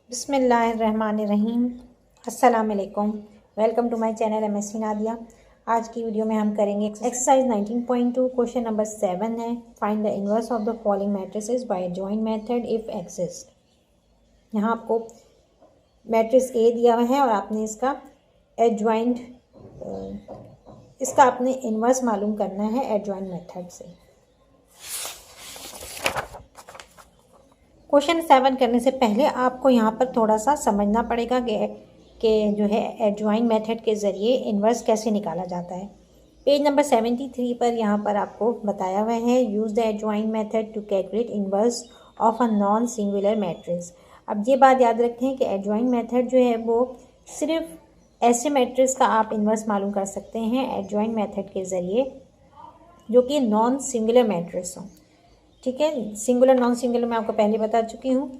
बिस्मिल्लाहिर्रहमानिर्रहीम। अस्सलाम वालेकुम। Welcome to my channel MSc Nadia. आज की वीडियो में हम करेंगे एक्सरसाइज 19.2 क्वेश्चन नंबर 7 है। Find the inverse of the following matrices by adjoint method if exist. यहाँ आपको मैट्रिक्स ए दिया हुआ है और आपने इसका आपने इनवर्स मालूम करना है एडजॉइंट मेथड से। क्वेश्चन 7 करने से पहले आपको यहाँ पर थोड़ा सा समझना पड़ेगा कि जो है एडजॉइंट मेथड के ज़रिए इन्वर्स कैसे निकाला जाता है। पेज नंबर 73 पर यहाँ पर आपको बताया हुआ है use the adjoint method to calculate inverse of a non singular matrix. अब ये बात याद रखें कि एडजॉइंट मेथड जो है वो सिर्फ ऐसे मैट्रिक्स का आप इन्वर्स मालूम कर सकते हैं एडजॉइंट मेथड के ज़रिए जो कि नॉन सिंगुलर मैट्रिक्स हों। ठीक है, सिंगुलर नॉन सिंगुलर मैं आपको पहले बता चुकी हूँ।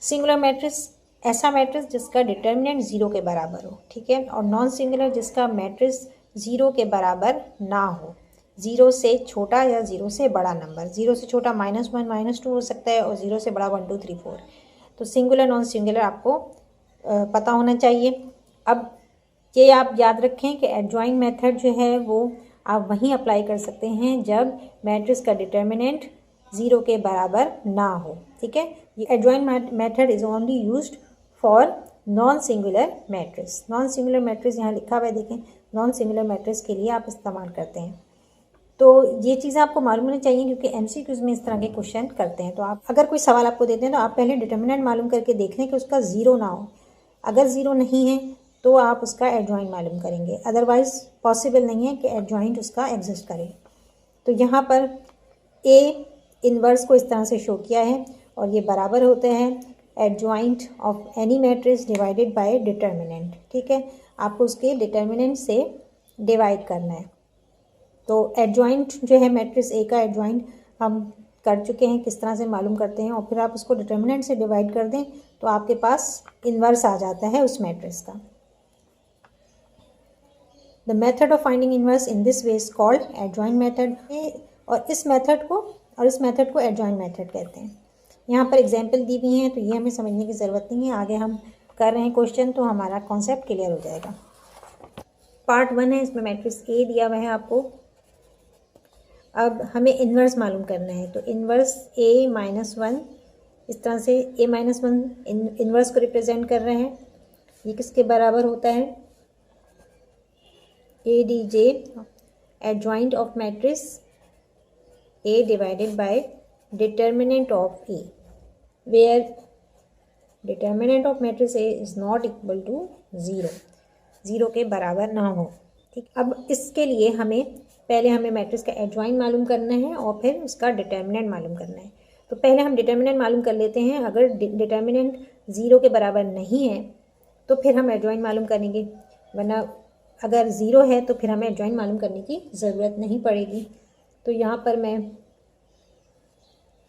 सिंगुलर मैट्रिक्स ऐसा मैट्रिक्स जिसका डिटर्मिनेंट 0 के बराबर हो, ठीक है, और नॉन सिंगुलर जिसका मैट्रिक्स 0 के बराबर ना हो, 0 से छोटा या 0 से बड़ा नंबर। 0 से छोटा -1 -2 हो सकता है और 0 से बड़ा 1 2 3 4। तो सिंगुलर नॉन सिंगुलर आपको पता होना चाहिए। अब ये आप याद रखें कि एडजॉइंट मेथड जो है वो आप वहीं अप्लाई कर सकते हैं जब मैट्रिक्स का डिटर्मिनेंट 0 के बराबर ना हो। ठीक है, ये adjoint method is only used for non singular matrix. Non singular matrix यहाँ लिखा हुआ है, देखें, नॉन सिंगुलर मैट्रिक्स के लिए आप इस्तेमाल करते हैं। तो ये चीज़ें आपको मालूम होनी चाहिए क्योंकि एमसीक्यूज में इस तरह के क्वेश्चन करते हैं। तो आप अगर कोई सवाल आपको देते हैं तो आप पहले डिटर्मिनेंट मालूम करके देख लें कि उसका 0 ना हो। अगर 0 नहीं है तो आप उसका एडजॉइंट मालूम करेंगे, अदरवाइज पॉसिबल नहीं है कि एडजॉइंट उसका एग्जिस्ट करे। तो यहाँ पर ए इन्वर्स को इस तरह से शो किया है और ये बराबर होते हैं adjoint of any matrix divided by determinant. ठीक है, आपको उसके डिटर्मिनेंट से डिवाइड करना है। तो एडजॉइंट जो है मैट्रिक्स ए का एडजॉइंट हम कर चुके हैं, किस तरह से मालूम करते हैं, और फिर आप उसको डिटर्मिनेंट से डिवाइड कर दें तो आपके पास इन्वर्स आ जाता है उस मैट्रिक्स का। The method of finding inverse in this way is called adjoint method. और इस मेथड को एडजॉइंट मेथड कहते हैं। यहाँ पर एग्जाम्पल दी हुई हैं तो ये हमें समझने की ज़रूरत नहीं है, आगे हम कर रहे हैं क्वेश्चन तो हमारा कॉन्सेप्ट क्लियर हो जाएगा। पार्ट 1 है, इसमें मैट्रिक्स ए दिया हुआ है आपको। अब हमें इन्वर्स मालूम करना है तो इन्वर्स A-1 इस तरह से A-1 इन्वर्स को रिप्रेजेंट कर रहे हैं। ये किसके बराबर होता है? ADJ adjoint of matrix A divided by determinant of A, where determinant of matrix A is not equal to 0, 0 के बराबर ना हो। ठीक, अब इसके लिए हमें मैट्रिक्स का एडजॉइंट मालूम करना है और फिर उसका डिटर्मिनेंट मालूम करना है। तो पहले हम डिटर्मिनेंट मालूम कर लेते हैं। अगर डिटर्मिनेंट 0 के बराबर नहीं है तो फिर हम एडजॉइंट मालूम करेंगे, वरना अगर 0 है तो फिर हमें एडजॉइंट मालूम करने की ज़रूरत नहीं पड़ेगी। तो यहाँ पर मैं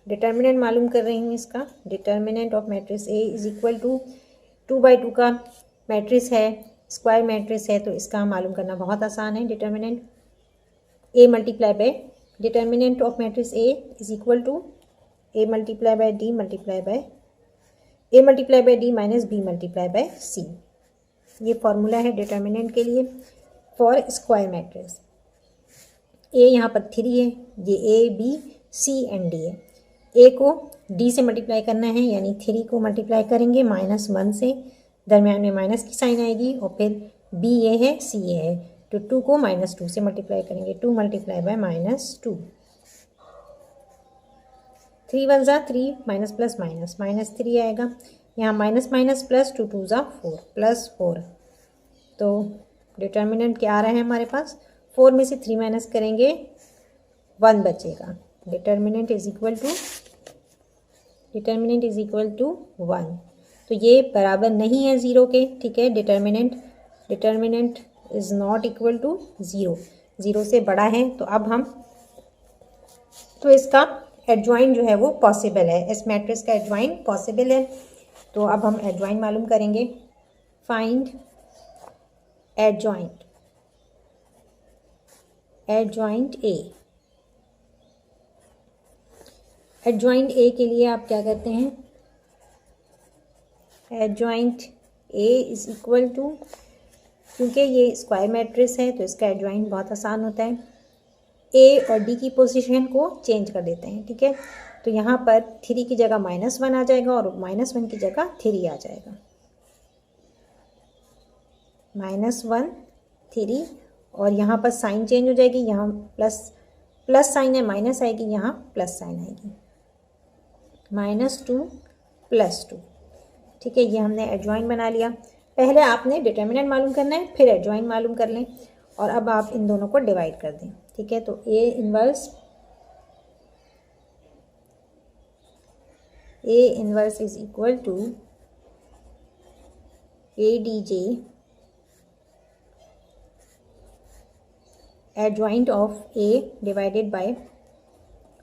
डिटर्मिनेंट मालूम कर रही हूँ। इसका determinant of matrix A is equal to 2/2 का मैट्रिक्स है, स्क्वायर मैट्रिक्स है, तो इसका मालूम करना बहुत आसान है। Determinant A multiply by determinant of matrix A is equal to A multiply by D multiply by D minus B multiply by C. ये फॉर्मूला है डिटर्मिनेंट के लिए फॉर स्क्वायर मैट्रिक्स। ए यहाँ पर 3 है, ये A B C and D है। A को डी से मल्टीप्लाई करना है, यानी 3 को मल्टीप्लाई करेंगे -1 से, दरम्यान में माइनस की साइन आएगी, और फिर बी ए है सी ए है, तो 2 को -2 से मल्टीप्लाई करेंगे, 2 मल्टीप्लाई बाय -2, 3 1 ज़ा 3 माइनस प्लस माइनस -3 आएगा, यहाँ माइनस माइनस प्लस 2 2 ज़ा 4 +4। तो डिटर्मिनेंट क्या आ रहा है हमारे पास? 4 में से 3 माइनस करेंगे 1 बचेगा। Determinant is equal to 1। तो ये बराबर नहीं है 0 के। ठीक है, determinant is not equal to 0, 0 से बड़ा है। तो इसका एडजॉइंट जो है वो पॉसिबल है, इस मैट्रिक्स का एडजॉइंट पॉसिबल है। तो अब हम एडजॉइंट मालूम करेंगे। Find adjoint A. Adjoint A के लिए आप क्या करते हैं? Adjoint A is equal to, क्योंकि ये स्क्वायर मैट्रिक्स है तो इसका एडजॉइंट बहुत आसान होता है, ए और डी की पोजीशन को चेंज कर देते हैं, ठीक है। तो यहाँ पर 3 की जगह -1 आ जाएगा और -1 की जगह 3 आ जाएगा, -1 3, और यहाँ पर साइन चेंज हो जाएगी, यहाँ प्लस साइन है, माइनस आएगी, यहाँ प्लस साइन आएगी, -2 +2, ठीक है। ये हमने एडजॉइंट बना लिया। पहले आपने डिटर्मिनेंट मालूम करना है, फिर एडजॉइंट मालूम कर लें, और अब आप इन दोनों को डिवाइड कर दें, ठीक है। तो A inverse is equal to ADJ adjoint of A divided by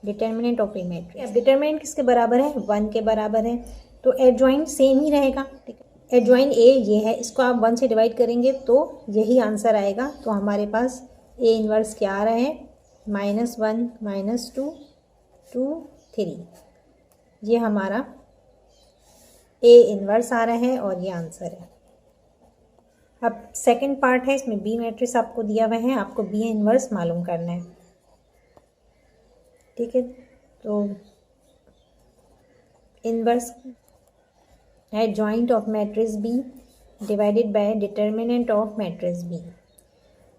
determinant of A matrix. अब डिटर्मिनेंट किसके बराबर है? 1 के बराबर है, तो एडजॉइंट सेम ही रहेगा, ठीक है। एडजॉइंट ए ये है, इसको आप 1 से डिवाइड करेंगे तो यही आंसर आएगा। तो हमारे पास ए इनवर्स क्या आ रहा है? -1 -2 2 3, ये हमारा ए इनवर्स आ रहा है और ये आंसर है। अब सेकंड पार्ट है, इसमें बी मैट्रिक्स आपको दिया हुआ है, आपको बी इनवर्स मालूम करना है, ठीक है। तो inverse adjoint of matrix B divided by determinant of matrix B,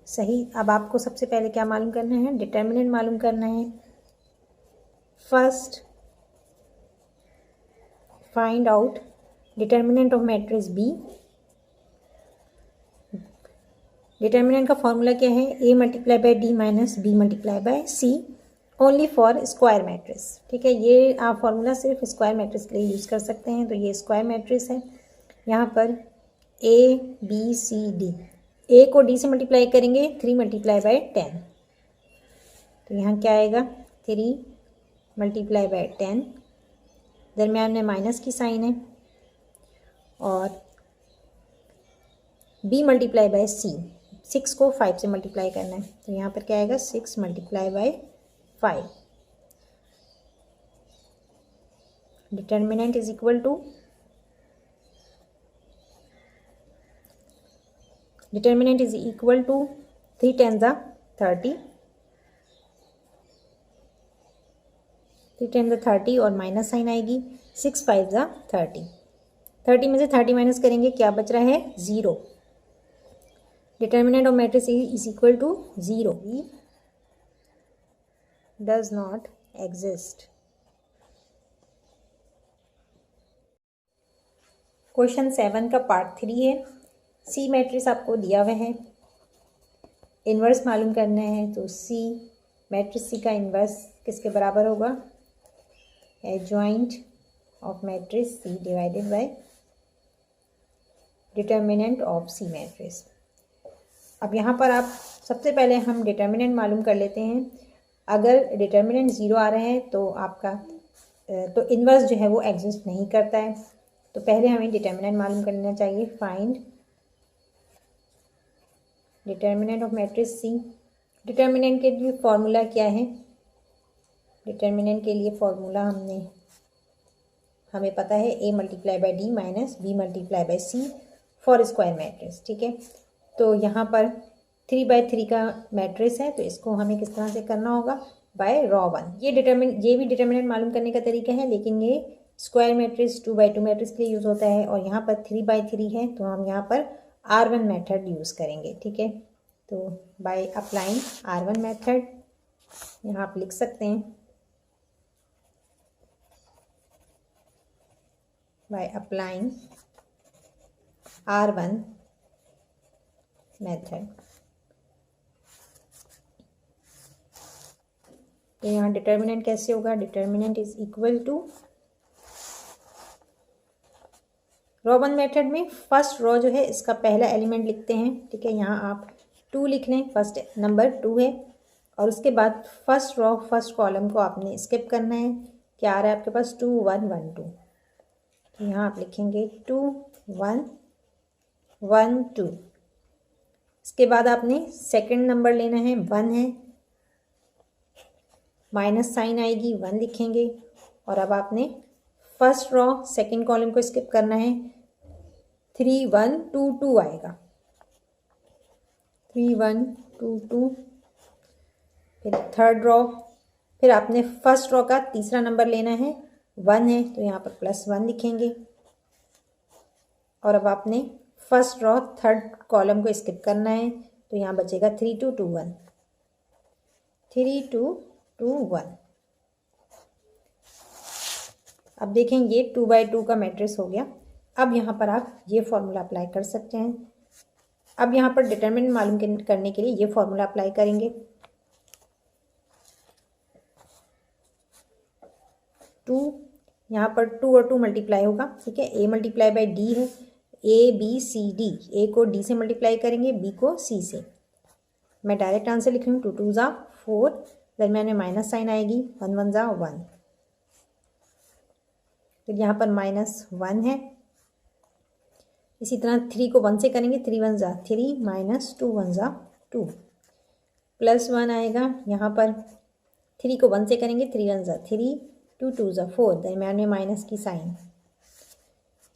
सही। अब आपको सबसे पहले क्या मालूम करना है? डिटर्मिनेंट मालूम करना है। First find out determinant of matrix B. Determinant का फॉर्मूला क्या है? A × D - B × C only for square matrix, ठीक है। ये आप फॉर्मूला सिर्फ स्क्वायर मैट्रिक्स के लिए यूज़ कर सकते हैं। तो ये स्क्वायर मैट्रिक्स है, यहाँ पर A B C D, A को D से मल्टीप्लाई करेंगे 3 × 10, तो यहाँ क्या आएगा? 3 × 10, दरम्यान में माइनस की साइन है, और B × C, 6 को 5 से मल्टीप्लाई करना है, तो यहाँ पर क्या आएगा? 6 × 5। Determinant is equal to, determinant is equal to 3 10 30, 3 10 30 और माइनस साइन आएगी, 6 5 30, 30 में से 30 माइनस करेंगे, क्या बच रहा है? 0। Determinant of matrix is equal to 0, does not exist. Question 7 का पार्ट 3 है। सी मैट्रिक्स आपको दिया हुआ है, इन्वर्स मालूम करना है। तो सी मैट्रिक्स सी का इन्वर्स किसके बराबर होगा? Adjoint of matrix C divided by determinant of C matrix. अब यहाँ पर आप सबसे पहले हम डिटर्मिनेंट मालूम कर लेते हैं। अगर डिटर्मिनेंट 0 आ रहे हैं तो आपका तो इन्वर्स जो है वो एग्जिस्ट नहीं करता है। तो पहले हमें डिटर्मिनेंट मालूम करना चाहिए। Find determinant of matrix C. Determinant के लिए फॉर्मूला क्या है? डिटर्मिनेंट के लिए फॉर्मूला हमें पता है A × D - B × C for square matrix, ठीक है। तो यहाँ पर 3/3 का मैट्रिक्स है, तो इसको हमें किस तरह से करना होगा? By row 1। ये भी डिटर्मिनेंट मालूम करने का तरीका है, लेकिन ये स्क्वायर मैट्रिक्स 2/2 मैट्रिक्स के लिए यूज़ होता है, और यहाँ पर 3/3 है, तो हम यहाँ पर R1 मेथड यूज़ करेंगे, ठीक है। तो बाय अप्लाइंग R1 मेथड यहाँ आप लिख सकते हैं, बाय अप्लाइंग R1 मेथड। तो यहाँ डिटर्मिनेंट कैसे होगा? Determinant is equal to row 1 method में फर्स्ट रॉ जो है इसका पहला एलिमेंट लिखते हैं, ठीक है। यहाँ आप 2 लिख लें, फर्स्ट नंबर 2 है, और उसके बाद फर्स्ट रॉ फर्स्ट कॉलम को आपने स्किप करना है। क्या आ रहा है आपके पास? 2 1 1 2, तो यहाँ आप लिखेंगे 2 1 1 2। इसके बाद आपने सेकंड नंबर लेना है, 1 है, माइनस साइन आएगी, 1 लिखेंगे, और अब आपने फर्स्ट रॉ सेकंड कॉलम को स्किप करना है, 3122 आएगा, 3122। फिर थर्ड रो, फिर आपने फर्स्ट रो का तीसरा नंबर लेना है, 1 है तो यहाँ पर +1 लिखेंगे। और अब आपने फर्स्ट रो थर्ड कॉलम को स्किप करना है, तो यहाँ बचेगा 3221, 3221। अब देखें ये 2 बाई 2 का मैट्रिक्स हो गया। अब यहाँ पर आप ये फॉर्मूला अप्लाई कर सकते हैं। अब यहाँ पर डिटरमिनेंट मालूम करने के लिए ये फॉर्मूला अप्लाई करेंगे। 2 यहाँ पर 2 और 2 मल्टीप्लाई होगा, ठीक है। ए मल्टीप्लाई बाई डी है, ABCD, ए को डी से मल्टीप्लाई करेंगे, बी को सी से। मैं डायरेक्ट आंसर लिख रही हूँ, 2 2 ज़ा 4, दरम्यान में माइनस साइन आएगी, 1 1 ज़ा 1। फिर यहाँ पर -1 है। इसी तरह 3 को 1 से करेंगे, 3 1 ज़ा 3, -2 1 ज़ा 2, +1 आएगा। यहाँ पर 3 को 1 से करेंगे, 3 1 ज़ा 3, 2 2 ज़ा 4, दरम्यान में माइनस की साइन,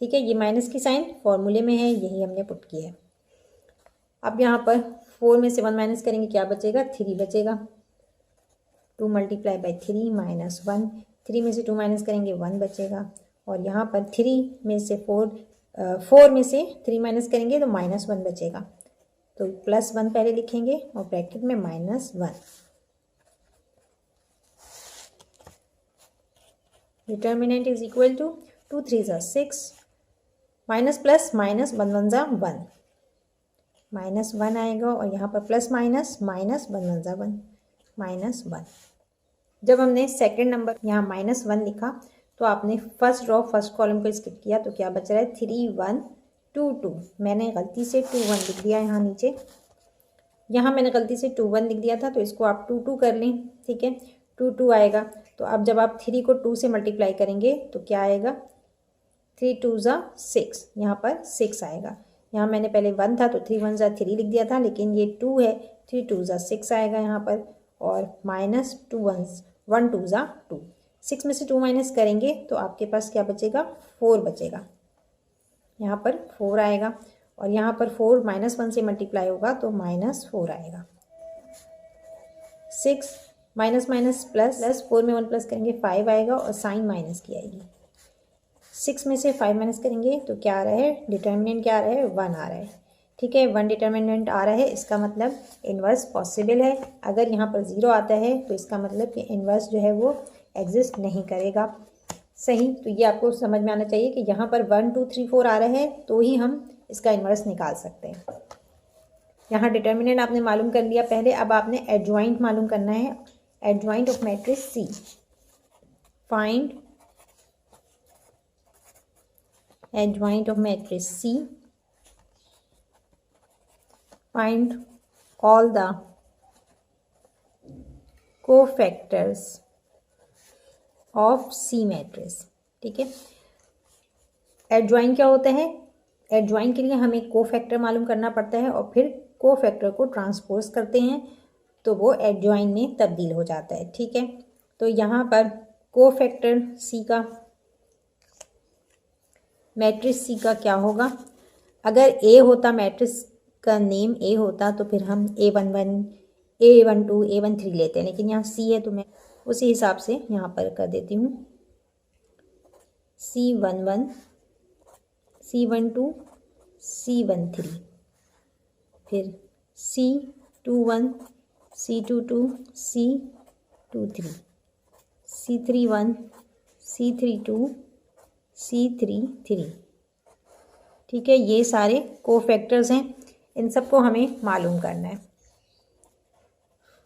ठीक है। ये माइनस की साइन फॉर्मूले में है, यही हमने पुट किया है। अब यहाँ पर 4 में से 1 माइनस करेंगे, क्या बचेगा, 3 बचेगा। 2 मल्टीप्लाई बाई 3 -1, 3 में से 2 माइनस करेंगे, 1 बचेगा। और यहाँ पर 3 में से 4 में से 3 माइनस करेंगे तो -1 बचेगा। तो +1 पहले लिखेंगे और ब्रैकेट में -1। डिटर्मिनेंट इज इक्वल टू 2 3 ज़ा 6, माइनस प्लस माइनस 1 1 ज़ा 1, -1 आएगा। और यहाँ पर प्लस माइनस -1 1 ज़ा 1, -1। जब हमने सेकंड नंबर यहाँ -1 लिखा तो आपने फर्स्ट रो फर्स्ट कॉलम को स्किप किया, तो क्या बच रहा है, 3 1 2 2। मैंने गलती से 2 1 लिख दिया यहाँ नीचे, यहाँ मैंने गलती से 2 1 लिख दिया था, तो इसको आप 2 2 कर लें, ठीक है। 2 2 आएगा। तो अब जब आप 3 को 2 से मल्टीप्लाई करेंगे तो क्या आएगा, 3 2 ज़ा 6, यहाँ पर 6 आएगा। यहाँ मैंने पहले 1 था तो 3 1 ज़ा 3 लिख दिया था, लेकिन ये 2 है, 3 2 ज़ा 6 आएगा यहाँ पर। और -2 1 2 ज़ा 2, 6 में से 2 माइनस करेंगे तो आपके पास क्या बचेगा, 4 बचेगा। यहाँ पर 4 आएगा। और यहाँ पर 4 -1 से मल्टीप्लाई होगा तो -4 आएगा। 6 माइनस माइनस प्लस, 4 में 1 प्लस करेंगे 5 आएगा और साइन माइनस की आएगी। 6 में से 5 माइनस करेंगे तो क्या आ रहा है, डिटर्मिनेंट क्या आ रहा है, 1 आ रहा है, ठीक है। 1 डिटर्मिनेंट आ रहा है, इसका मतलब इन्वर्स पॉसिबल है। अगर यहाँ पर 0 आता है तो इसका मतलब कि इन्वर्स जो है वो एग्जिस्ट नहीं करेगा। सही, तो ये आपको समझ में आना चाहिए कि यहाँ पर 1 2 3 4 आ रहा है तो ही हम इसका इन्वर्स निकाल सकते हैं। यहाँ डिटर्मिनेंट आपने मालूम कर लिया पहले। अब आपने एडजॉइंट मालूम करना है, adjoint of matrix C. Find adjoint of matrix C, find all the cofactors of C matrix, ठीक है। एडजॉइंट क्या होता है, एडजॉइंट के लिए हमें कोफैक्टर मालूम करना पड़ता है और फिर कोफैक्टर को ट्रांसपोज करते हैं तो वो एडजॉइंट में तब्दील हो जाता है, ठीक है। तो यहाँ पर कोफैक्टर C का, मैट्रिक्स सी का क्या होगा, अगर ए होता, मैट्रिक्स का नेम ए होता तो फिर हम A11 A12 A13 लेते हैं, लेकिन यहाँ सी है तो मैं उसी हिसाब से यहाँ पर कर देती हूँ, C11 C12 C13, फिर C21 C22 C23 C31 C32 C33, ठीक है। ये सारे कोफैक्टर्स हैं, इन सबको हमें मालूम करना है।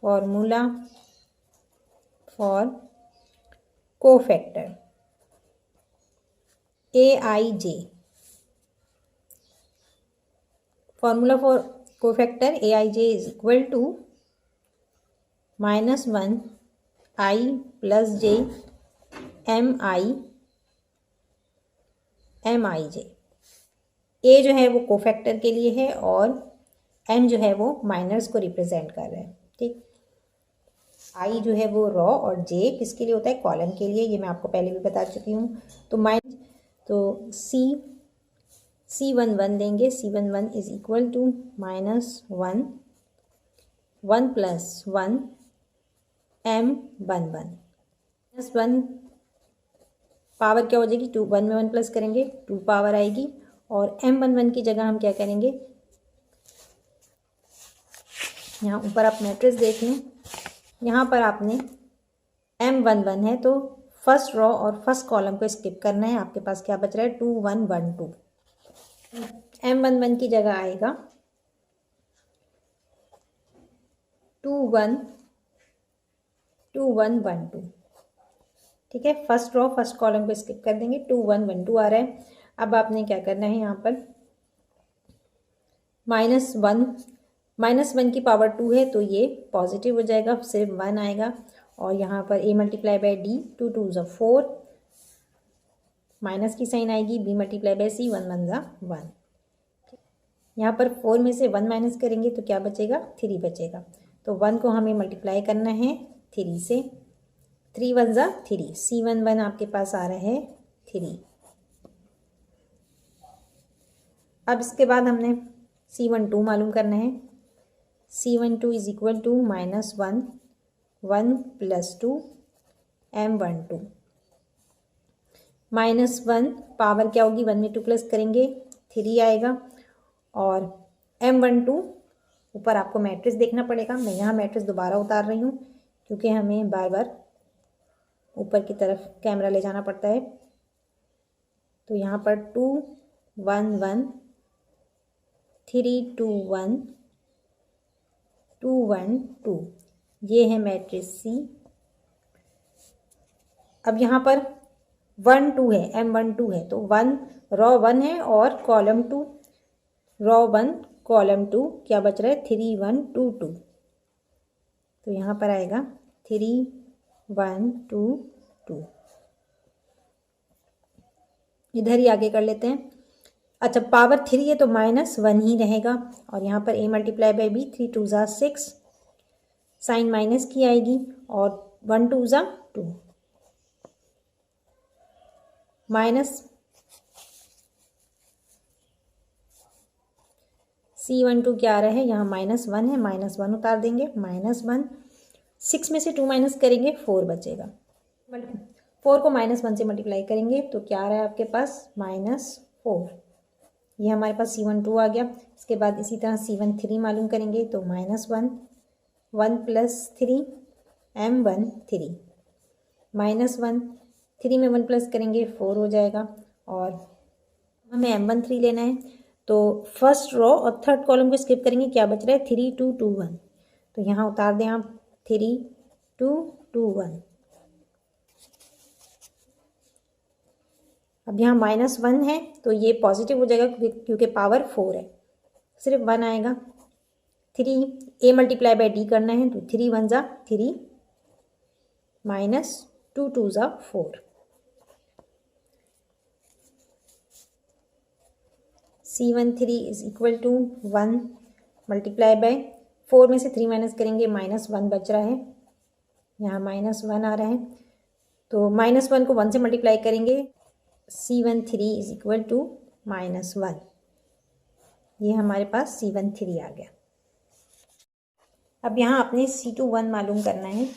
Formula for cofactor AIJ, formula for cofactor AIJ is equal to -1 I + J MIJ। A जो है वो कोफैक्टर के लिए है और एम जो है वो माइनर्स को रिप्रेजेंट कर रहा है, ठीक। आई जो है वो रॉ और जे किसके लिए होता है, कॉलम के लिए, ये मैं आपको पहले भी बता चुकी हूँ। तो सी C11 देंगे, C11 is equal to -1 1 + 1 M11 -1 power क्या हो जाएगी 2, 1 में 1 प्लस करेंगे 2 पावर आएगी, और M11 की जगह हम क्या करेंगे, यहाँ ऊपर आप मैट्रिक्स देख लें, यहाँ पर आपने M11 है तो फर्स्ट रो और फर्स्ट कॉलम को स्किप करना है। आपके पास क्या बच रहा है 2 1 1 2। M11 की जगह आएगा 2 1 2 1 1 2। ठीक है, फर्स्ट रो फर्स्ट कॉलम को स्किप कर देंगे, 2 1 1 2 आ रहा है। अब आपने क्या करना है, यहाँ पर -1 की पावर 2 है तो ये पॉजिटिव हो जाएगा, सिर्फ 1 आएगा, और यहाँ पर a मल्टीप्लाई बाई डी 2 2 ज़ा 4, माइनस की साइन आएगी, b मल्टीप्लाई बाई c 1 1 ज़ा 1। यहाँ पर 4 में से 1 माइनस करेंगे तो क्या बचेगा 3 बचेगा, तो 1 को हमें मल्टीप्लाई करना है 3 से, 3 1 ज़ा 3, C11 आपके पास आ रहा है 3। अब इसके बाद हमने C12 मालूम करना है, C12 is equal to -1 1 + 2 M12 -1 power क्या होगी 1 में 2 प्लस करेंगे 3 आएगा, और M12 ऊपर आपको मैट्रिक्स देखना पड़ेगा। मैं यहाँ मैट्रिक्स दोबारा उतार रही हूँ क्योंकि हमें बार बार ऊपर की तरफ कैमरा ले जाना पड़ता है। तो यहाँ पर 2 1 1 3 2 1 2 1 2, ये है मैट्रिक्स C। अब यहाँ पर 1 2 है, M12 है तो 1 रो 1 है और कॉलम 2 रो 1 कॉलम 2, क्या बच रहा है 3 1 2 2, तो यहाँ पर आएगा 3 1 2 2। इधर ही आगे कर लेते हैं। अच्छा, पावर 3 है तो -1 ही रहेगा, और यहाँ पर a मल्टीप्लाई बाई b 3 2 ज़ा 6, साइन माइनस की आएगी, और 1 2 ज़ा 2, माइनस C12 क्या आ रहा है, यहाँ -1 है, -1 उतार देंगे, -1 6 में से 2 माइनस करेंगे 4 बचेगा, 4 को -1 से मल्टीप्लाई करेंगे तो क्या आ रहा है आपके पास -4, ये हमारे पास C12 आ गया। इसके बाद इसी तरह C13 मालूम करेंगे तो -1 1 + 3 M13 -1 3 में 1 प्लस करेंगे 4 हो जाएगा, और हमें M13 लेना है तो फर्स्ट रो और थर्ड कॉलम को स्किप करेंगे, क्या बच रहा है 3 2 2 1, तो यहाँ उतार दें आप 3 2 2 1। अब यहाँ -1 है तो ये पॉजिटिव हो जाएगा क्योंकि पावर 4 है, सिर्फ 1 आएगा। 3 a मल्टीप्लाई बाई d करना है तो 3 1 ज़ा 3 -2 2 ज़ा 4। C13 is equal to 1 multiply by 4 में से 3 माइनस करेंगे -1 बच रहा है, यहाँ -1 आ रहा है, तो -1 को 1 से मल्टीप्लाई करेंगे C13 इज इक्वल टू -1, ये हमारे पास C13 आ गया। अब यहाँ आपने C21 मालूम करना है,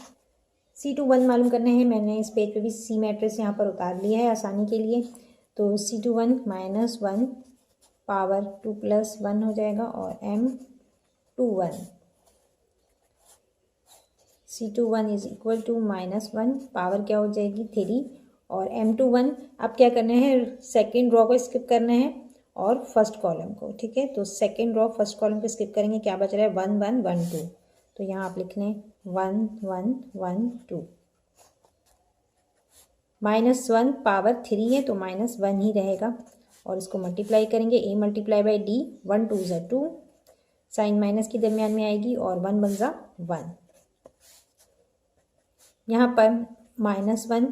C21 मालूम करना है, मैंने इस पेज पे भी C मैट्रिक्स यहाँ पर उतार लिया है आसानी के लिए, तो C21 -1 पावर 2 + 1 हो जाएगा, और M21 C21 is equal to -1 power क्या हो जाएगी 3, और M21 अब क्या करना है सेकेंड रो को स्किप करना है और फर्स्ट कॉलम को, ठीक है, तो सेकेंड रो फर्स्ट कॉलम को स्किप करेंगे, क्या बच रहा है 1 1 1 2, तो यहाँ आप लिख लें 1 1 1 2। -1 पावर 3 है तो -1 ही रहेगा, और इसको मल्टीप्लाई करेंगे a मल्टीप्लाई बाई d 1 2 ज़ा 2, साइन माइनस की दरमियान में आएगी, और 1 1 ज़ा 1, यहाँ पर -1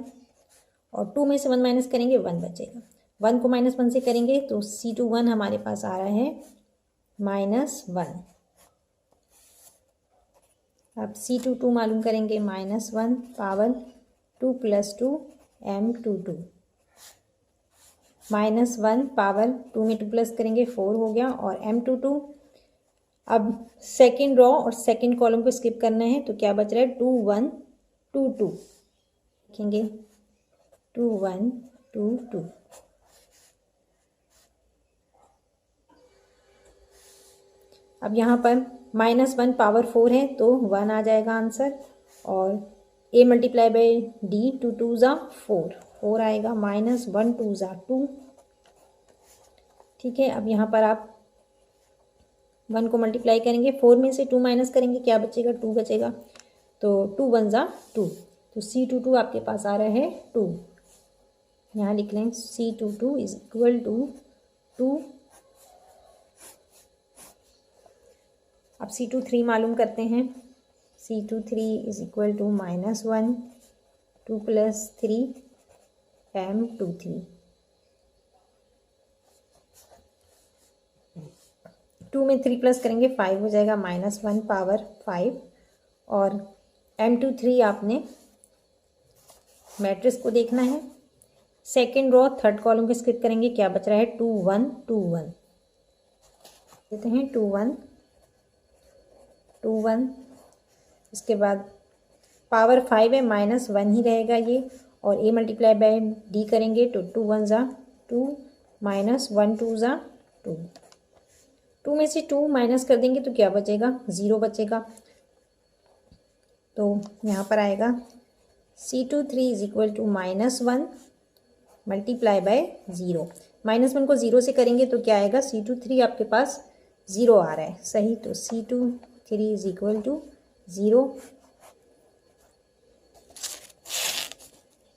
और 2 में से 1 माइनस करेंगे 1 बचेगा, 1 को -1 से करेंगे तो C21 हमारे पास आ रहा है -1। अब C22 मालूम करेंगे -1 पावर 2 + 2 M22, -1 पावर 2 में 2 प्लस करेंगे 4 हो गया, और m22। अब सेकंड रो और सेकंड कॉलम को स्किप करना है, तो क्या बच रहा है 2 1 2 2, लिखेंगे 2 1 2 2। अब यहाँ पर -1 पावर 4 है तो 1 आ जाएगा आंसर, और a मल्टीप्लाई बाई d 2 2 ज़ा 4 आएगा, -1 2 ज़ा 2। ठीक है, अब यहाँ पर आप 1 को मल्टीप्लाई करेंगे, 4 में से 2 माइनस करेंगे, क्या बचेगा 2 बचेगा, तो 2 1 ज़ा 2, तो C22 आपके पास आ रहा है 2। यहाँ लिख लें C22 इज इक्वल टू 2। अब C23 मालूम करते हैं। C23 is equal to -1 2 + 3 m23। 2 में 3 प्लस करेंगे 5 हो जाएगा, -1 पावर 5, और m23 आपने मैट्रिक्स को देखना है। सेकेंड रो थर्ड कॉलम को स्किप करेंगे, क्या बच रहा है 2 1 2 1, देते हैं 2 1 2 1। इसके बाद पावर 5 है, -1 ही रहेगा ये, और a मल्टीप्लाई बाय d करेंगे तो 2 1 ज़ा 2, -1 2 ज़ा 2। 2 में से 2 माइनस कर देंगे तो क्या बचेगा 0 बचेगा, तो यहाँ पर आएगा C23 is equal to -1 multiply by 0। -1 को 0 से करेंगे तो क्या आएगा, C23 आपके पास 0 आ रहा है, सही, तो C23 इज इक्वल टू 0।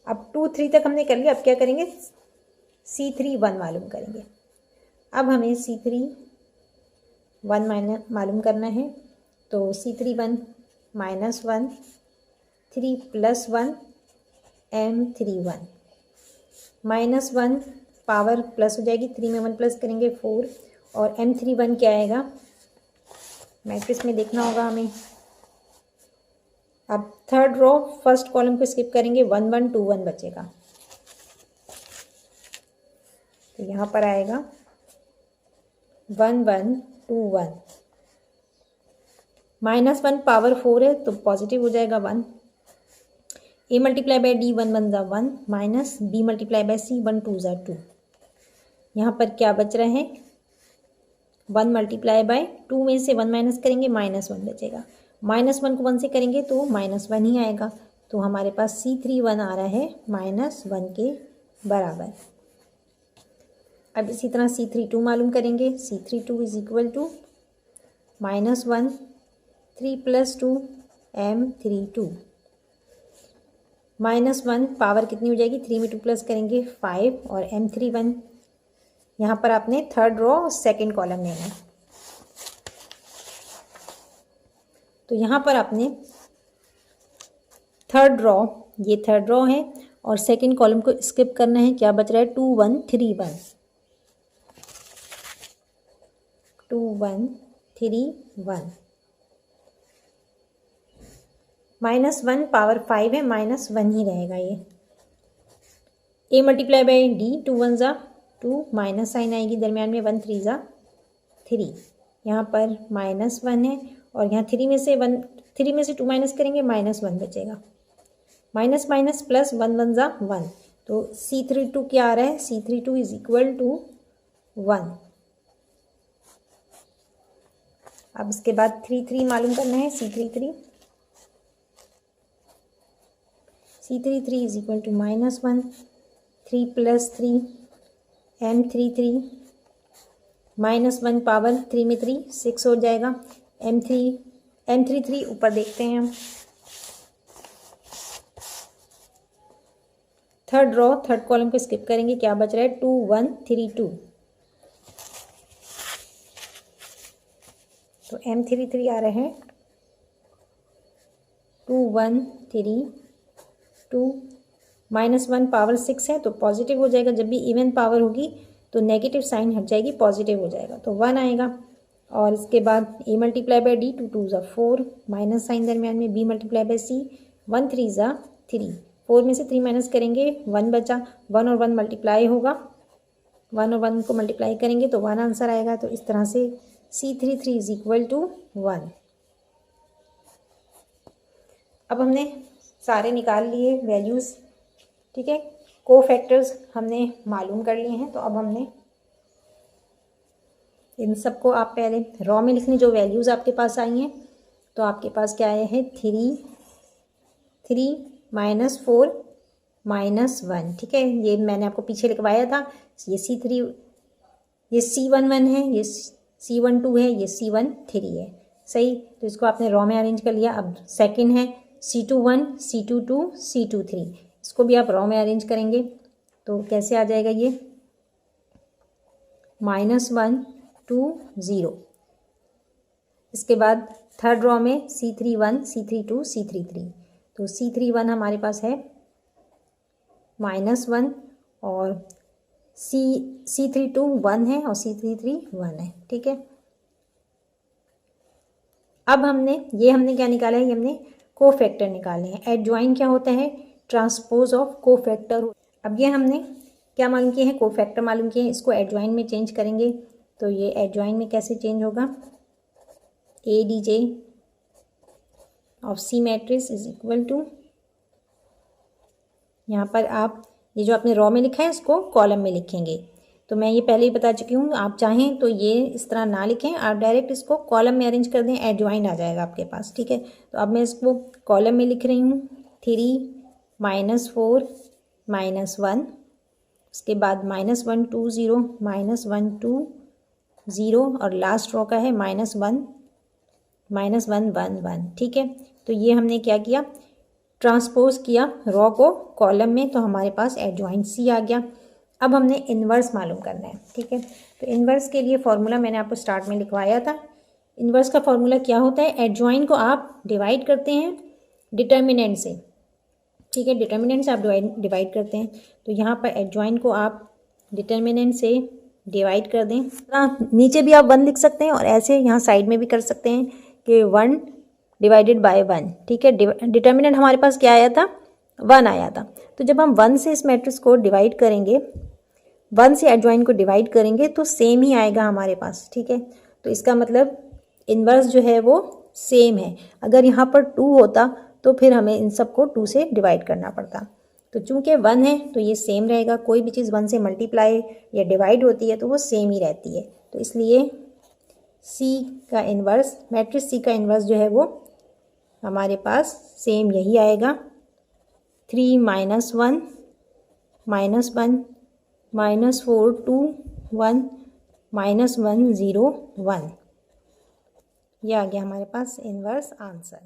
अब 2 3 तक हमने कर लिया, अब क्या करेंगे C3 1 मालूम करेंगे। अब हमें C3 1 मालूम करना है, तो C3 1 -1 3 + 1 m31, -1 पावर प्लस हो जाएगी, 3 में 1 प्लस करेंगे 4, और m31 क्या आएगा, मैट्रिक्स में देखना होगा हमें। अब थर्ड रो फर्स्ट कॉलम को स्किप करेंगे, 1 1 2 1 बचेगा, तो यहाँ पर आएगा 1 1 2 1। -1 पावर 4 है तो पॉजिटिव हो जाएगा 1, a मल्टीप्लाई बाय d 1 1 ज़ा 1, minus b multiply by c 1 2 ज़ा 2। यहाँ पर क्या बच रहा है 1 मल्टीप्लाई बाय 2 में से 1 माइनस करेंगे, -1 बचेगा, -1 को 1 से करेंगे तो -1 ही आएगा, तो हमारे पास C31 आ रहा है -1 के बराबर। अब इसी तरह C32 मालूम करेंगे, C32 is equal to -1 3 + 2 m32, -1 power कितनी हो जाएगी, 3 में 2 प्लस करेंगे 5, और m31 यहाँ पर आपने थर्ड रो सेकंड कॉलम लेना है, तो यहाँ पर आपने थर्ड रो, ये थर्ड रो है, और सेकंड कॉलम को स्किप करना है, क्या बच रहा है 2 1 3 1 2 1 3 1। -1 पावर 5 है, -1 ही रहेगा ये, a मल्टीप्लाई बाई d 2 1 ज़ा 2, माइनस साइन आएगी दरमियान में, 1 3 ज़ा 3, यहाँ पर -1 है, और यहाँ 3 में से 2 माइनस करेंगे, -1 बचेगा, माइनस माइनस प्लस 1 1 ज़ा 1, तो C32 क्या आ रहा है, C32 इज इक्वल टू 1। अब इसके बाद 3 3 मालूम करना है, C33 is equal to -1 3 + 3 m33, -1 power 3 में 3 6 हो जाएगा, m33 ऊपर देखते हैं हम। थर्ड रो थर्ड कॉलम को स्किप करेंगे, क्या बच रहा है 2 1 3 2, तो m33 आ रहा है 2 1 3 2, -1 पावर 6 है तो पॉजिटिव हो जाएगा, जब भी इवन पावर होगी तो नेगेटिव साइन हट जाएगी, पॉजिटिव हो जाएगा, तो 1 आएगा, और इसके बाद a मल्टीप्लाई बाय d 2 2 ज़ा 4, माइनस साइन दरमियान में, b मल्टीप्लाई बाय c 1 3 ज़ा 3, 4 में से 3 माइनस करेंगे 1 बचा, 1 और 1 मल्टीप्लाई होगा, 1 और 1 को मल्टीप्लाई करेंगे तो 1 आंसर आएगा। तो इस तरह से C33 इज इक्वल टू 1। अब हमने सारे निकाल लिए वैल्यूज़, ठीक है। कोफैक्टर्स हमने मालूम कर लिए हैं। तो अब हमने इन सबको आप पहले रॉ में लिखनी, जो वैल्यूज़ आपके पास आई हैं। तो आपके पास क्या आया है 3 -4 -1, ठीक है। ये मैंने आपको पीछे लिखवाया था। ये C3, ये C11 है, ये C12 है, ये C13 है, सही। तो इसको आपने रॉ में अरेंज कर लिया। अब सेकंड है C21 C22 C23, इसको भी आप रॉ में अरेंज करेंगे तो कैसे आ जाएगा ये -1 2 0। इसके बाद थर्ड रॉ में C31 C32 C33, तो C31 हमारे पास है -1 और C32 1 है और C33 1 है, ठीक है। अब हमने क्या निकाला है, ये हमने कोफैक्टर निकाले हैं। एडजॉइन क्या होता है, ट्रांसपोज ऑफ कोफैक्टर। अब ये हमने क्या मालूम किए हैं, कोफैक्टर मालूम किए हैं, इसको एडजॉइन में चेंज करेंगे। तो ये एडजॉइन में कैसे चेंज होगा, ADJ of C matrix is equal to, यहाँ पर आप ये जो आपने रॉ में लिखा है इसको कॉलम में लिखेंगे। तो मैं ये पहले ही बता चुकी हूँ, आप चाहें तो ये इस तरह ना लिखें, आप डायरेक्ट इसको कॉलम में अरेंज कर दें, एडजॉइन आ जाएगा आपके पास, ठीक है। तो अब मैं इसको कॉलम में लिख रही हूँ 3 -4 -1, उसके बाद -1 2 0 -1 2 0 और लास्ट रो का है -1 -1 1 1, ठीक है। तो ये हमने क्या किया, ट्रांसपोज किया रॉ को कॉलम में, तो हमारे पास एडजॉइन C आ गया। अब हमने इन्वर्स मालूम करना है, ठीक है। तो इन्वर्स के लिए फॉर्मूला मैंने आपको स्टार्ट में लिखवाया था। इन्वर्स का फॉर्मूला क्या होता है, एडजॉइन को आप डिवाइड करते हैं डिटर्मिनेंट से, ठीक है। डिटर्मिनेंट से आप डिवाइड करते हैं। तो यहाँ पर एडजॉइन को आप डिटर्मिनेंट से डिवाइड कर दें। नीचे भी आप 1 लिख सकते हैं और ऐसे यहाँ साइड में भी कर सकते हैं कि 1 डिवाइडेड बाय 1, ठीक है। डिटर्मिनेंट हमारे पास क्या आया था, 1 आया था। तो जब हम 1 से इस मैट्रिक्स को डिवाइड करेंगे, 1 से एडजॉइन को डिवाइड करेंगे तो सेम ही आएगा हमारे पास, ठीक है। तो इसका मतलब इन्वर्स जो है वो सेम है। अगर यहाँ पर 2 होता तो फिर हमें इन सबको 2 से डिवाइड करना पड़ता। तो चूंकि 1 है तो ये सेम रहेगा। कोई भी चीज़ 1 से मल्टीप्लाई या डिवाइड होती है तो वो सेम ही रहती है। तो इसलिए C का इन्वर्स, मैट्रिक्स C का इन्वर्स जो है वो हमारे पास सेम यही आएगा, 3 -1 -1 -4 2 1 -1 0 1। यह आ गया हमारे पास इन्वर्स आंसर।